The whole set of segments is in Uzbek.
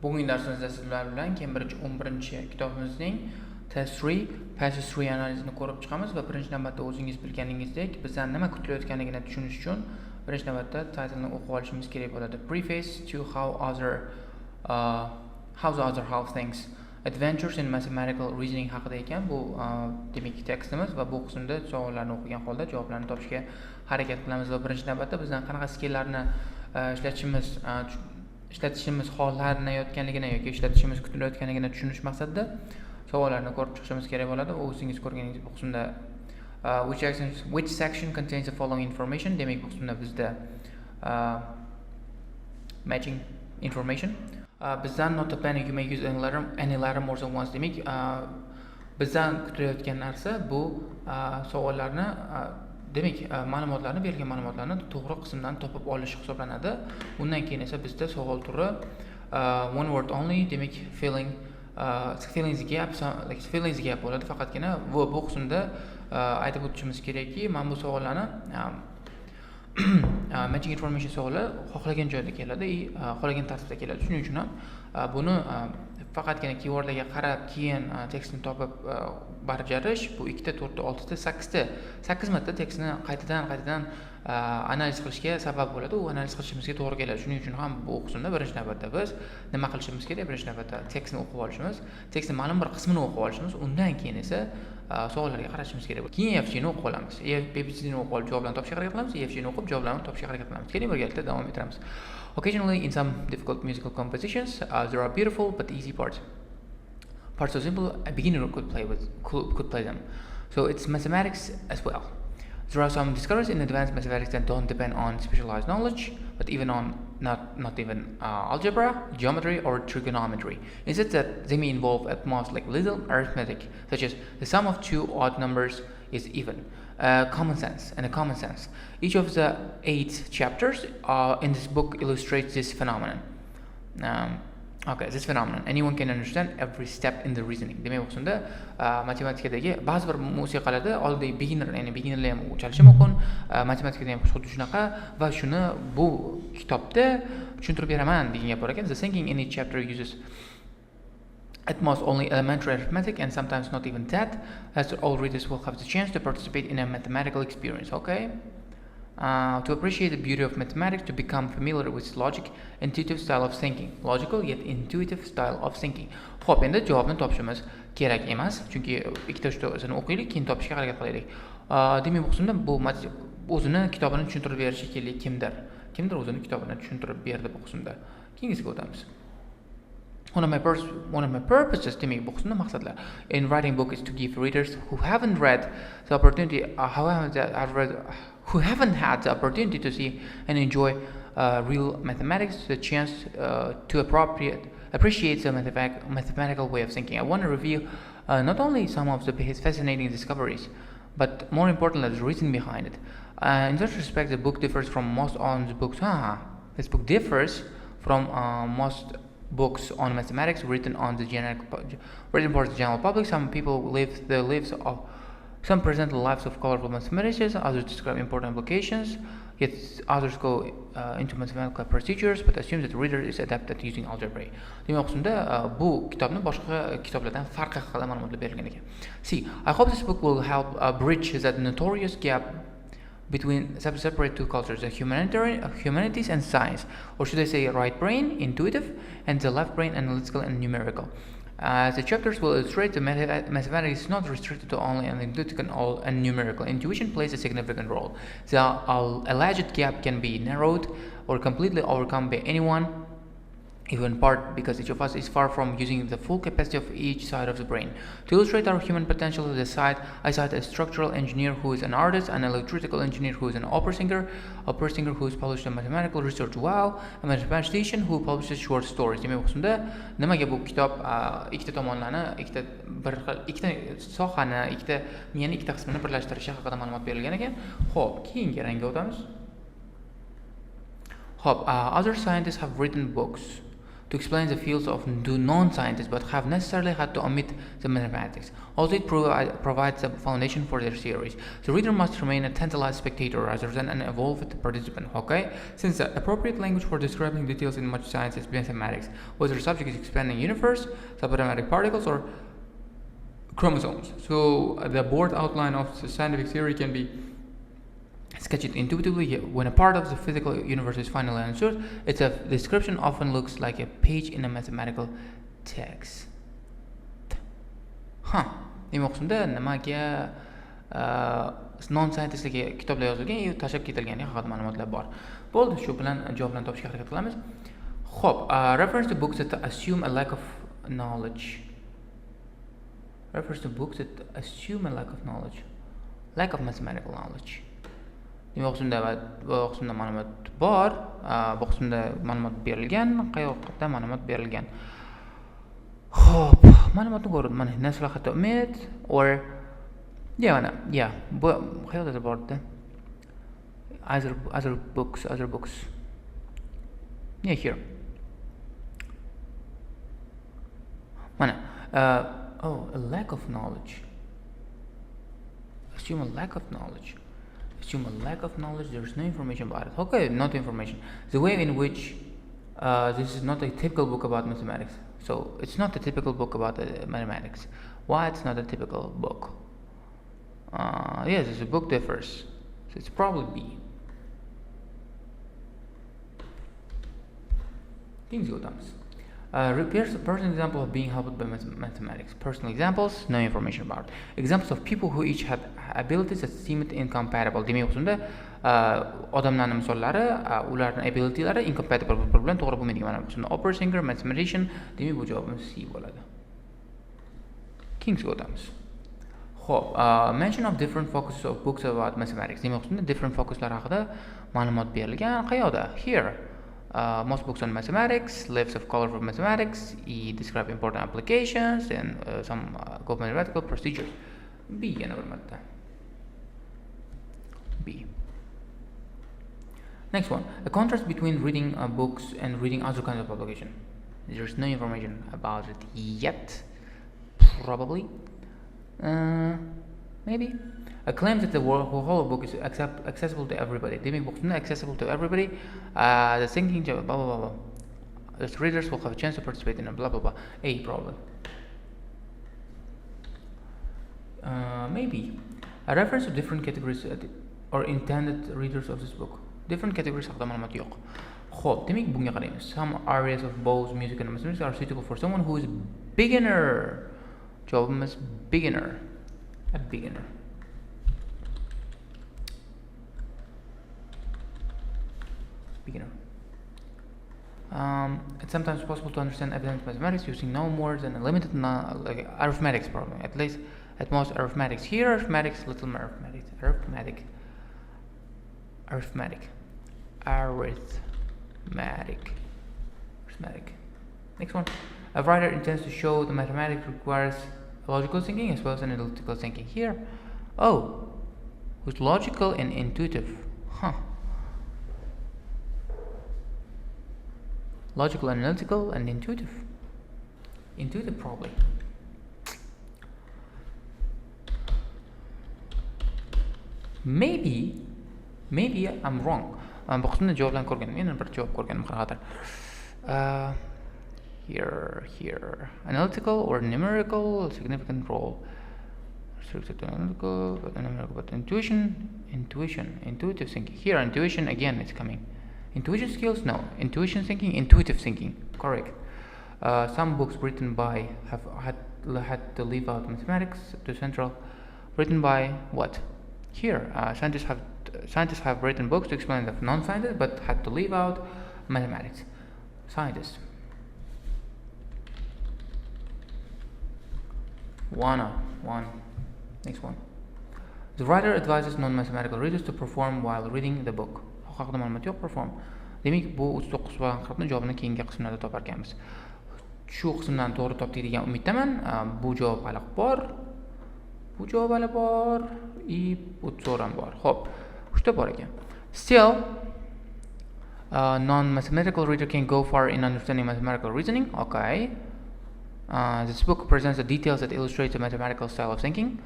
Bugungi darsimizda sizlar bilan Cambridge 11-kitobimizning Test 3 Passage 3 analizini ko'rib chiqamiz va birinchi navbatda o'zingiz bilganingizdek, bizdan nima kutilayotganligini tushunish uchun birinchi navbatda titlni o'qib olishimiz kerak bo'ladi. Preface to how the other half thinks. Adventures in mathematical reasoning haqida ekan bu demak tekstimiz va bu qismda savollarni o'qigan holda javoblarni topishga harakat qilamiz va birinchi navbatda bizdan qanaqa skilllarni ishlatishimiz xohlanayotganligini yoki ishlatishimiz kutilayotganligini tushunish maqsadida savollarni ko'rib chiqishimiz kerak bo'ladi. O'zingiz ko'rganingiz bu qismda which section contains the following information. Demak bu qismda bizda matching information. Bizdan not a panic, you may use any letter more than once. Demak bizdan kutilayotgan narsa bu savollarni demak ma'lumotlarni berilgan ma'lumotlarni to'g'ri qismdan topib olish hisoblanadi. Undan keyin esa bizda savol turi one word only, demak feelings gap bo'ladi. Faqatgina bu qismda aytib o'tishimiz kerakki, men bu savollarni matching information savoli xohlagan joyda keladi, xohlagan tartibda keladi. Shuning uchun ham buni faqatgina keywordlarga qarab keyin tekstni topib bajarish bu 2 ta, 4 ta, 6 ta, 8 marta tekstni qaytadan analiz qilishga sabab bo'ladi. U analiz qilishimizga to'g'ri keladi. Shuning uchun ham bu qismda birinchi navbatda biz nima qilishimiz kerak? Birinchi navbatda tekstni o'qib olishimiz, tekstning ma'lum bir qismini o'qib olishimiz, undan keyin esa savollarga qarashimiz kerak bo'ladi. Keyin EFG'ni o'qib olamiz. EFG'ni o'qib olib javoblarni topishga harakat qilamiz, EFG'ni o'qib javoblarni topishga harakat qilamiz. Keling birgalikda davom etamiz. Occasionally, in some difficult musical compositions, there are beautiful but easy parts. Parts so simple a beginner could play them. So it's mathematics as well. There are some discoveries in advanced mathematics that don't depend on specialized knowledge, but even on not even algebra, geometry, or trigonometry. Instead, that they may involve at most like little arithmetic, such as the sum of two odd numbers is even. Common sense. Each of the 8 chapters in this book illustrates this phenomenon. This phenomenon. Anyone can understand every step in the reasoning. Demak, bu qismda matematikadagi ba'zi bir musiqalarda oldin beginnerlar ham chalishi mumkin. Matematikada ham xuddi shunaqa va shuni bu kitobda tushuntirib beraman degan gap bor ekan. The thinking in each chapter uses at most only elementary arithmetic, and sometimes not even that, as all readers will have the chance to participate in a mathematical experience. To appreciate the beauty of mathematics, to become familiar with logical, intuitive style of thinking. Logical yet intuitive style of thinking. Xo'p, endi javobni topishimiz kerak emas, chunki ikkita uchtasini o'qiylik, keyin topishga harakat qilaylik. Demak, bu qismda bu o'zini kitobini tushuntirib berish kerak kimdir o'zini kitobini tushuntirib berdi bu qismda. Keyingisiga o'tamiz. One of my purposes demak bu qismda maqsadlar in writing book is to give readers who haven't had the opportunity to see and enjoy real mathematics the chance to appreciate the mathematical way of thinking. I want to review not only some of the fascinating discoveries, but more importantly the reason behind it. In this respect, the book differs from most on the books. This book differs from most books on mathematics written for the general public. Some present the lives of colorful mathematicians, others describe important applications, yet others go into mathematical procedures but assume that the reader is adept at using algebra. Demak, qismda bu kitobni boshqa kitoblardan farqi haqida ma'lumotlar berilgan ekan. See, I hope this book will help bridge that notorious gap between separate two cultures, the humanities and science, or should I say right brain, intuitive, and the left brain, analytical and numerical. The chapters will illustrate the mathematics is not restricted to only analytical and numerical. Intuition plays a significant role. The alleged gap can be narrowed or completely overcome by anyone, even in part because each of us is far from using the full capacity of each side of the brain. To illustrate our human potential to the side, I cite a structural engineer who is an artist, an electrical engineer who is an opera singer who has published a mathematical research, a mathematician who publishes short stories. Demak, bu qismda nimaga bu kitob ikkita tomonlarni, ikkita sohani, ikkita miyani ikkita qismini birlashtirishi haqida ma'lumot berilgan ekan. Xo'p, keyingi rangga o'tamiz. Other scientists have written books to explain the fields of non-scientists but have necessarily had to omit the mathematics. Also, it provides the foundation for their theories. The reader must remain a tantalized spectator rather than an evolved participant. Okay? Since the appropriate language for describing details in much science is mathematics, whether the subject is expanding universe, subatomic particles, or chromosomes. So the broad outline of the scientific theory can be sketched intuitively. When a part of the physical universe is finally understood, its description often looks like a page in a mathematical text. Nima o'qishimda nimaga non-scientistlarga kitoblar yozilgan, tashlab ketilgan haqida ma'lumotlar bor. Bo'ldi, shu bilan javoblarni topishga harakat qilamiz. Xo'p, reference to books that assume a lack of knowledge. Refers to books that assume a lack of knowledge. Lack of mathematical knowledge. Nima o'qishimda ma'lumot bor, bu qismda ma'lumot berilgan, qayoqda ma'lumot berilgan. Xo'p, ma'lumotni ko'rdim. Mana nasihatda umid or bu qayerda bordi? Other books. Yeah, here. Mana a lack of knowledge. Assume a lack of knowledge. There is no information about it. Okay, not information. The way in which this is not a typical book about mathematics. So it's not a typical book about mathematics. Why it's not a typical book? Yes, the book differs. So it's probably B. Things go thumbs. Personal example of being helped by mathematics. Personal examples, no information about it. Examples of people who each had abilities that seemed incompatible. Demak, o'shanda odamlarning misollari, ularning abilitylari incompatible bilan to'g'ri bo'lmaydigan. Mana shunda opera singer, mathematician, demak bu javobimiz C bo'ladi. King's o'tamiz. Xo'p, mention of different focuses of books about mathematics. Demak, o'shanda different focuslar haqida ma'lumot berilgan. Qayerda? Here. Most books on mathematics, lists of colorful mathematics, describe important applications and some mathematical procedures. B, B. Next one, a contrast between reading books and reading other kinds of publication. There's no information about it yet. Probably. Maybe. A claim that the whole book is accessible to everybody. Demek book is accessible to everybody. The thinking blah blah blah. The readers will have a chance to participate in a blah blah blah. A problem. Maybe a reference to different categories or intended readers of this book. Different categories haqida ma'lumot yo'q. Xo'p, demak bunga qaraymiz. Some areas of both music and mathematics are suitable for someone who is beginner. Javobimiz beginner. A beginner. It's sometimes possible to understand evident mathematics using no more than a limited arithmetics problem. At least, at most arithmetics. Here, arithmetics, little more arithmetic. Next one. A writer intends to show the mathematics requires logical thinking as well as analytical thinking. Here, who's logical and intuitive. Logical, analytical, and intuitive. Intuitive, probably. Maybe I'm wrong. Bu qismda javoblarni ko'rganman. Men bir javob ko'rganman xatir. Here. Analytical or numerical, significant role. Restricted to analytical, but numerical, but intuitive thinking. Here, intuition again is coming. Intuition skills? No. Intuition thinking, intuitive thinking. Correct. Some books written by have had to leave out mathematics to central. Written by what? Here, scientists have written books to explain the non-scientists, but had to leave out mathematics. Scientists. One. Next one. The writer advises non-mathematical readers to perform while reading the book. Haqida ma'lumot yo'q, perform. Demak, bu 39 va 40 ni javobini keyingi qismlarda topar ekanmiz. Shu qismdan to'g'ri topdik degan umiddaman. Bu javob hali bor. Bu javob hali bor. Bu so'ram bor. Xo'p, 3ta bor ekan. Still, Non-mathematical reader can go far in understanding mathematical reasoning. Okay. This book presents the details that illustrate the mathematical style of thinking,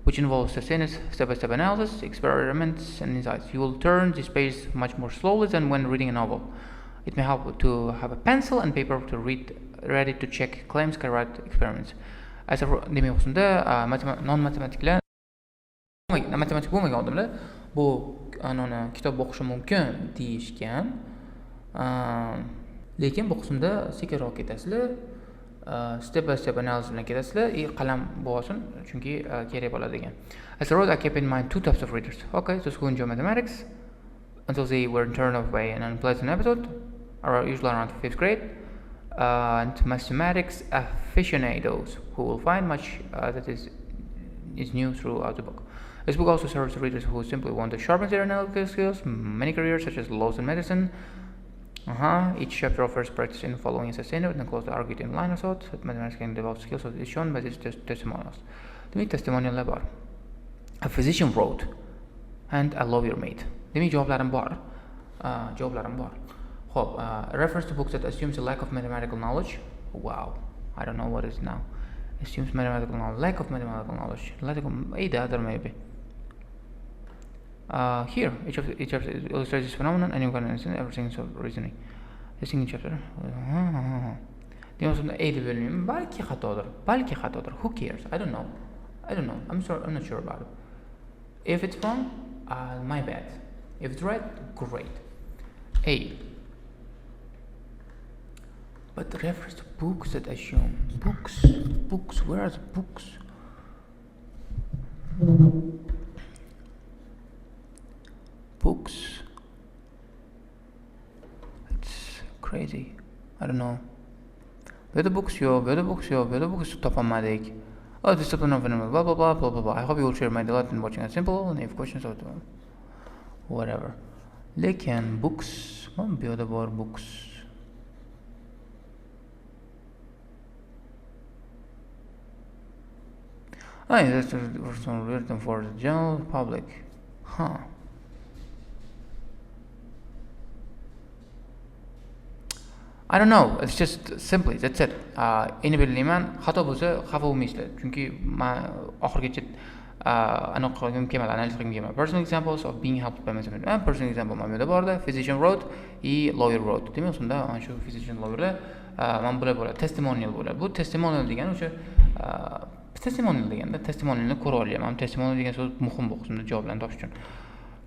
which involves sustained step-by-step analysis, experiments, and insights. You will turn this page much more slowly than when reading a novel. It may help to have a pencil and paper to read, ready to check claims, correct experiments. As a demek o'qishimda non-matematiklar matematik bo'lmagan odamlar bu anoni kitob o'qishi mumkin deyishgan. Lekin bu qismda sekinroq ketasizlar. Step by step analysis bilan ketasizlar. Qalam bo'lsin chunki kerak bo'ladi degan. As a road, I kept in mind two types of readers. Okay, those who enjoy mathematics until they were turned off by an unpleasant episode, or usually around 5th grade, and mathematics aficionados who will find much that is new throughout the book. This book also serves readers who simply want to sharpen their analytical skills. Many careers, such as laws and medicine. Each chapter offers practice in following a sustainable and closely argued line of thought that mathematics can develop skills is shown by these testimonials. Demek testimoniallar bor. A physician wrote and a lawyer made. Demek javoblarim bor. Hope, refers to books that assumes a lack of mathematical knowledge. Wow, I don't know what is now. Assumes mathematical knowledge, lack of mathematical knowledge. Either other maybe. Here, each of illustrates this phenomenon, and you can understand everything of reasoning. The second chapter. Balki xatodir. Who cares? I don't know. I'm not sure about it. If it's wrong, my bad. If it's right, great. A. But refers to books that assume books. Where are the books? Books. It's crazy. I don't know. Where the books topamadik. Oh, this is blah blah. I hope you will share my delight in watching a simple and if questions or whatever. Lekin books. Bu yerda bor books. That's written for the general public. I don't know. It's just simply that's it. Endi bilmayman. Xato bo'lsa xafa bo'lmaysizlar. Chunki men oxirigacha aniq qilgim kelmadi, analiz qilgim kelmadi. Personal examples of being helped by mathematics. Personal example mana bu yerda borda. Physician wrote, lawyer wrote. Demak, unda ana shu physician lawyerlar mana bular bo'ladi. Testimonial bo'ladi. Bu testimonial degani o'sha testimonial deganda testimonialni ko'ra olyapman. Testimonial degan so'z muhim bu qismda javoblarni topish uchun.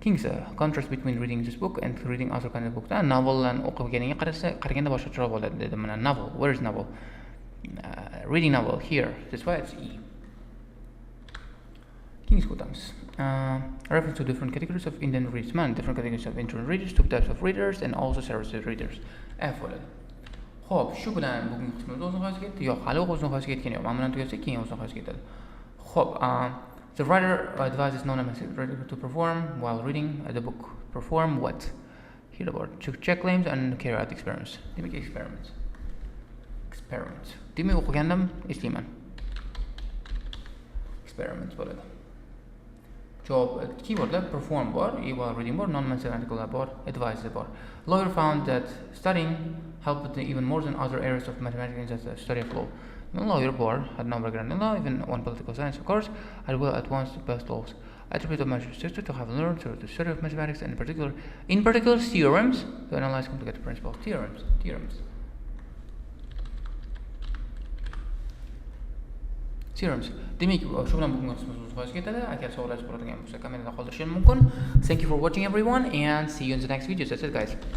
Kingsa, contrast between reading this book and reading other kind of books. Novellarni o'qiganingga qaraganda boshqacharoq bo'ladi dedi. Mana novel. Where is novel? Reading novel here. That's why it's E. King's quotams. Reference to different categories of Indian readers. Different categories of Indian readers, two types of readers, and also service readers. F bo'ladi. Xo'p, shu bilan bugungi qismimiz o'z nihoyasiga yetdi. Yo'q, hali o'z nihoyasiga yetgani yo'q. Mana bundan tugatsak, keyin o'z nihoyasiga yetadi. Xo'p, the writer advises non-mathematical reader to perform while reading the book. Perform what? Here about to check claims and carry out experiments. Demak, experiments. Demak, o'qigandim, eslayman. Experiments bo'ladi. Javob keywordlar perform bor, while reading bor, non-mathematical bor, advise bor. Lawyer found that studying helped even more than other areas of mathematics as the study of law. Lawyer bor had no background in law, even one political science, of course, and will at once best laws. Attribute of Manchester sister to have learned through the study of mathematics and in particular theorems to analyze complicated principles. Theorems. Demak, shu bilan bugungi qismimiz o'z ketadi. Agar savollar bo'ladigan bo'lsa, kommentarda qoldirishingiz mumkin. Thank you for watching everyone and see you in the next video. That's it, guys.